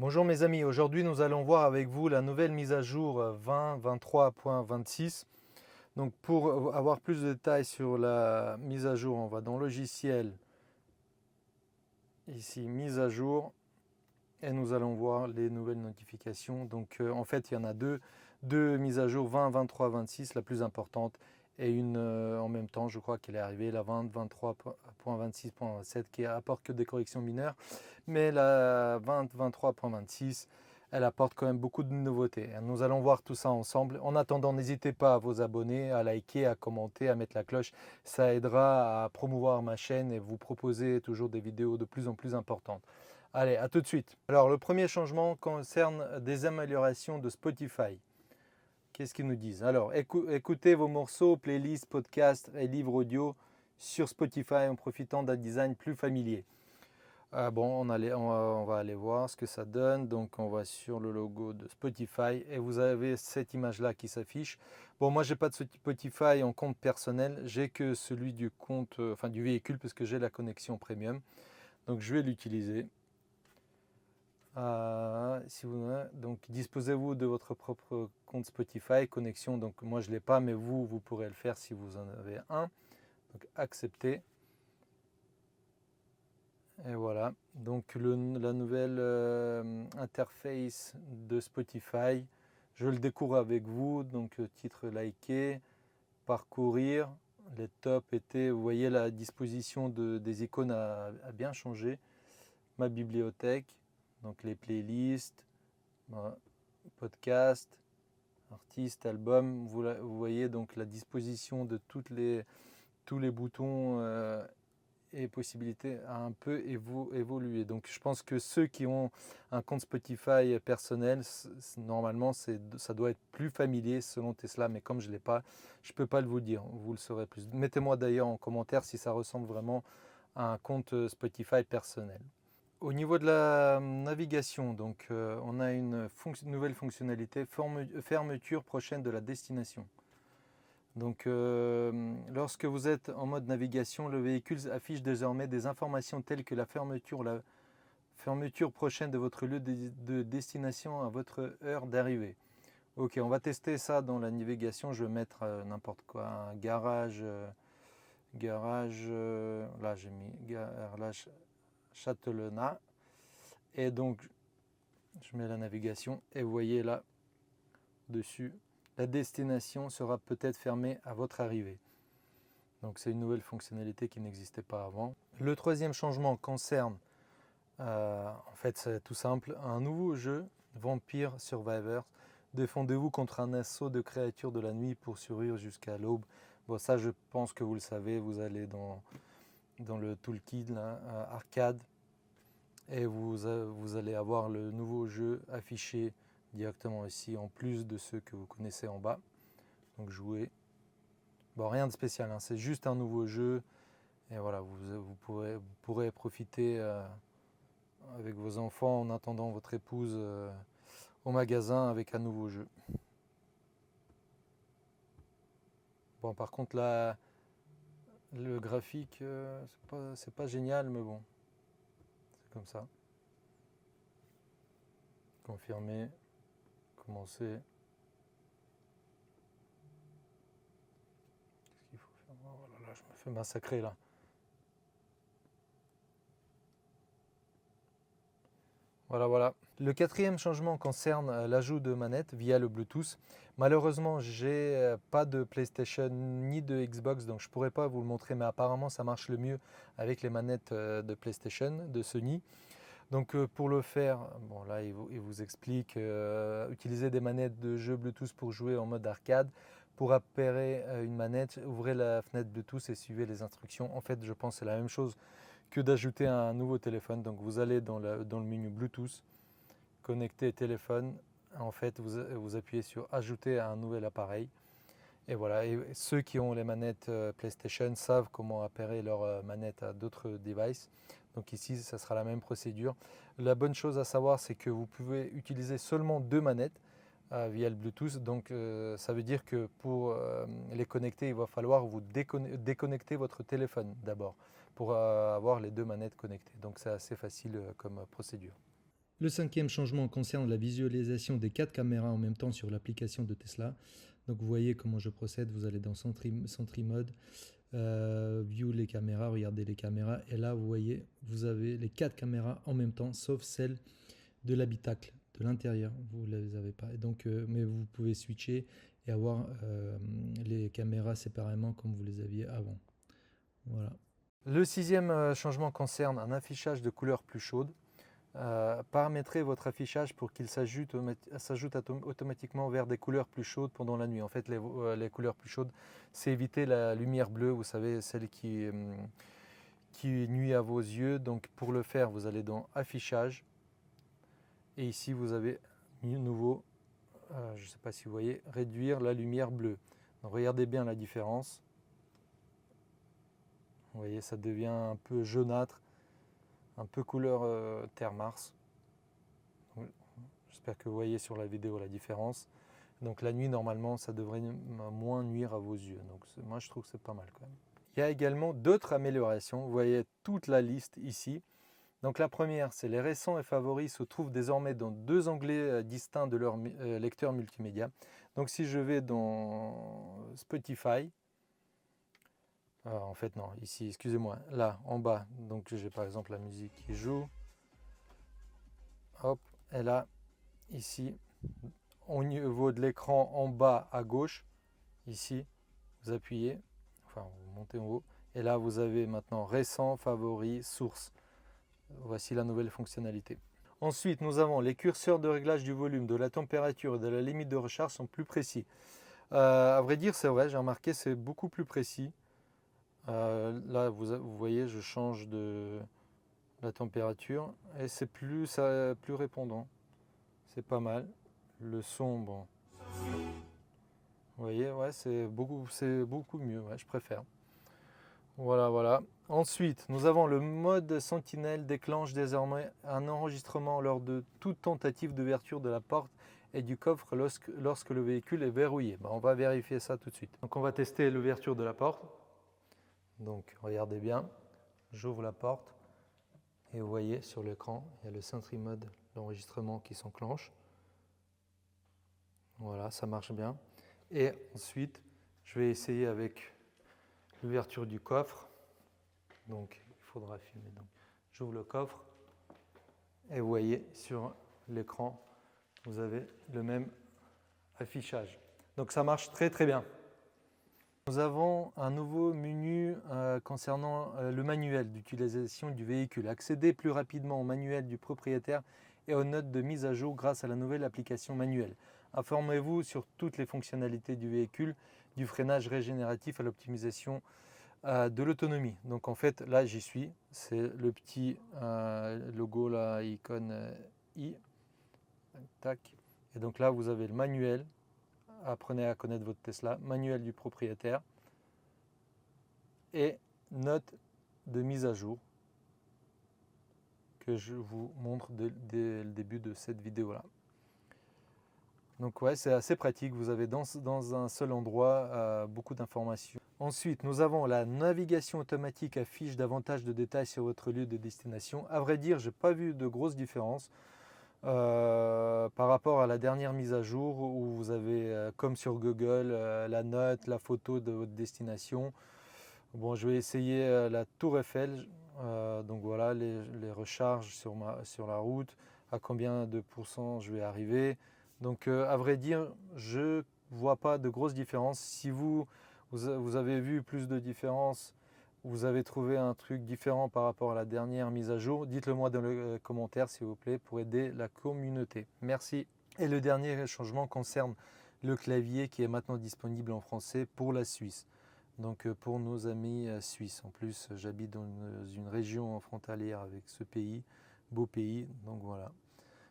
Bonjour mes amis, aujourd'hui nous allons voir avec vous la nouvelle mise à jour 20.23.26. Donc pour avoir plus de détails sur la mise à jour, on va dans logiciel, ici mise à jour, et nous allons voir les nouvelles notifications. Donc en fait il y en a deux mises à jour 20, 23, 26, la plus importante, et une en même temps, je crois qu'elle est arrivée, la 20, 23.26.7 qui apporte que des corrections mineures, mais la 20, 23.26, elle apporte quand même beaucoup de nouveautés. Nous allons voir tout ça ensemble. En attendant, n'hésitez pas à vous abonner, à liker, à commenter, à mettre la cloche. Ça aidera à promouvoir ma chaîne et vous proposer toujours des vidéos de plus en plus importantes. Allez, à tout de suite. Alors, le premier changement concerne des améliorations de Spotify. Qu'est-ce qu'ils nous disent? Alors, écoutez vos morceaux, playlists, podcasts et livres audio sur Spotify en profitant d'un design plus familier. Bon, on va aller voir ce que ça donne. Donc, on va sur le logo de Spotify et vous avez cette image-là qui s'affiche. Bon, moi, j'ai pas de Spotify en compte personnel. J'ai que celui du compte, enfin du véhicule, parce que j'ai la connexion premium. Donc, je vais l'utiliser. Donc disposez-vous de votre propre compte Spotify, connexion, donc moi je ne l'ai pas, mais vous pourrez le faire si vous en avez un. Donc accepter. Et voilà, donc la nouvelle interface de Spotify, je le découvre avec vous, donc titre liké, parcourir, les tops étaient, vous voyez la disposition des icônes a bien changé, ma bibliothèque, donc les playlists, podcast, artiste, album, vous voyez donc la disposition de tous les boutons et possibilités a un peu évolué. Donc je pense que ceux qui ont un compte Spotify personnel, normalement ça doit être plus familier selon Tesla, mais comme je ne l'ai pas, je ne peux pas vous dire, vous le saurez plus. Mettez-moi d'ailleurs en commentaire si ça ressemble vraiment à un compte Spotify personnel. Au niveau de la navigation, donc, on a une nouvelle fonctionnalité, fermeture prochaine de la destination. Donc, lorsque vous êtes en mode navigation, le véhicule affiche désormais des informations telles que la fermeture prochaine de votre lieu de destination à votre heure d'arrivée. Ok, on va tester ça dans la navigation. Je vais mettre n'importe quoi, un garage, là j'ai mis garage Châtelain. Et donc, je mets la navigation et vous voyez là, dessus, la destination sera peut-être fermée à votre arrivée. Donc c'est une nouvelle fonctionnalité qui n'existait pas avant. Le troisième changement concerne, en fait c'est tout simple, un nouveau jeu, Vampire Survivors. Défendez-vous contre un assaut de créatures de la nuit pour survivre jusqu'à l'aube. Bon, ça je pense que vous le savez, vous allez dans le toolkit là, arcade, et vous allez avoir le nouveau jeu affiché directement ici en plus de ceux que vous connaissez en bas. Donc jouer. Bon, rien de spécial, hein, c'est juste un nouveau jeu et voilà, vous pourrez profiter avec vos enfants en attendant votre épouse au magasin avec un nouveau jeu. Bon, par contre là, le graphique, c'est pas génial, mais bon, c'est comme ça. Confirmer, commencer. Qu'est-ce qu'il faut faire? Oh là là, je me fais massacrer là. Voilà. Le quatrième changement concerne l'ajout de manettes via le Bluetooth. Malheureusement, j'ai pas de PlayStation ni de Xbox, donc je pourrais pas vous le montrer, mais apparemment ça marche le mieux avec les manettes de PlayStation, de Sony. Donc pour le faire, bon là il vous explique, utiliser des manettes de jeu Bluetooth pour jouer en mode arcade. Pour appairer une manette, ouvrez la fenêtre Bluetooth et suivez les instructions. En fait, je pense que c'est la même chose que d'ajouter un nouveau téléphone. Donc vous allez dans le menu Bluetooth, connecter téléphone. En fait, vous appuyez sur ajouter à un nouvel appareil. Et voilà, et ceux qui ont les manettes PlayStation savent comment appairer leur manette à d'autres devices. Donc ici, ça sera la même procédure. La bonne chose à savoir, c'est que vous pouvez utiliser seulement deux manettes via le Bluetooth. Donc ça veut dire que pour les connecter, il va falloir vous déconnecter votre téléphone d'abord pour avoir les deux manettes connectées. Donc c'est assez facile comme procédure. Le cinquième changement concerne la visualisation des 4 caméras en même temps sur l'application de Tesla. Donc vous voyez comment je procède, vous allez dans Sentry Mode, View les caméras, regardez les caméras, et là vous voyez, vous avez les 4 caméras en même temps, sauf celle de l'habitacle, de l'intérieur, vous ne les avez pas. Et donc, mais vous pouvez switcher et avoir les caméras séparément comme vous les aviez avant. Voilà. Le sixième changement concerne un affichage de couleurs plus chaudes. Paramétrez votre affichage pour qu'il s'ajoute automatiquement vers des couleurs plus chaudes pendant la nuit. En fait, les couleurs plus chaudes, c'est éviter la lumière bleue, vous savez, celle qui nuit à vos yeux. Donc pour le faire, vous allez dans Affichage. Et ici, vous avez nouveau, je ne sais pas si vous voyez, réduire la lumière bleue. Donc regardez bien la différence. Vous voyez, ça devient un peu jaunâtre, un peu couleur Terre-Mars. J'espère que vous voyez sur la vidéo la différence. Donc la nuit, normalement, ça devrait moins nuire à vos yeux. Donc moi, je trouve que c'est pas mal quand même. Il y a également d'autres améliorations. Vous voyez toute la liste ici. Donc la première, c'est les récents et favoris se trouvent désormais dans 2 onglets distincts de leur lecteur multimédia. Donc si je vais dans Spotify, en fait non, ici, excusez-moi, là en bas, donc j'ai par exemple la musique qui joue, hop, et là, ici, au niveau de l'écran en bas à gauche, ici, vous appuyez, enfin vous montez en haut, et là vous avez maintenant récent, favoris, source. Voici la nouvelle fonctionnalité. Ensuite, nous avons les curseurs de réglage du volume, de la température et de la limite de recharge sont plus précis. À vrai dire, c'est vrai, j'ai remarqué, c'est beaucoup plus précis. Là, vous voyez, je change de la température et c'est plus répondant. C'est pas mal. Le son, bon. Vous voyez, ouais, c'est beaucoup mieux, ouais, je préfère. Voilà. Ensuite, nous avons le mode sentinelle déclenche désormais un enregistrement lors de toute tentative d'ouverture de la porte et du coffre lorsque le véhicule est verrouillé. On va vérifier ça tout de suite. Donc on va tester l'ouverture de la porte. Donc regardez bien, j'ouvre la porte et vous voyez sur l'écran, il y a le Sentry Mode, l'enregistrement qui s'enclenche. Voilà, ça marche bien. Et ensuite, je vais essayer avec l'ouverture du coffre. Donc il faudra filmer. Donc, j'ouvre le coffre et vous voyez sur l'écran, vous avez le même affichage. Donc ça marche très bien. Nous avons un nouveau menu concernant le manuel d'utilisation du véhicule. Accédez plus rapidement au manuel du propriétaire et aux notes de mise à jour grâce à la nouvelle application manuelle. Informez-vous sur toutes les fonctionnalités du véhicule, du freinage régénératif à l'optimisation de l'autonomie. Donc en fait, là j'y suis, c'est le petit logo, la icône i, tac. Et donc là vous avez le manuel, apprenez à connaître votre Tesla, manuel du propriétaire et note de mise à jour que je vous montre dès le début de cette vidéo là. Donc ouais, c'est assez pratique, vous avez dans un seul endroit beaucoup d'informations. Ensuite, nous avons la navigation automatique affiche davantage de détails sur votre lieu de destination. À vrai dire, je n'ai pas vu de grosses différences par rapport à la dernière mise à jour où vous avez, comme sur Google, la note, la photo de votre destination. Bon, je vais essayer la Tour Eiffel, donc voilà les recharges sur la route, à combien de pourcents je vais arriver. Donc à vrai dire, je ne vois pas de grosses différences. Si vous avez vu plus de différences, vous avez trouvé un truc différent par rapport à la dernière mise à jour, dites-le moi dans les commentaires s'il vous plaît pour aider la communauté. Merci. Et le dernier changement concerne le clavier qui est maintenant disponible en français pour la Suisse. Donc pour nos amis suisses. En plus, j'habite dans une région frontalière avec ce pays, beau pays, donc voilà.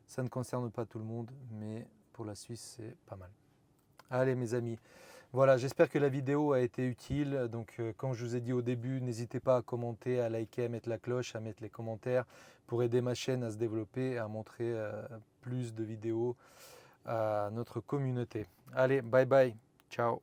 Ça ne concerne pas tout le monde, mais pour la Suisse, c'est pas mal. Allez mes amis, voilà, j'espère que la vidéo a été utile. Donc comme je vous ai dit au début, n'hésitez pas à commenter, à liker, à mettre la cloche, à mettre les commentaires pour aider ma chaîne à se développer et à montrer plus de vidéos à notre communauté. Allez, bye bye, ciao.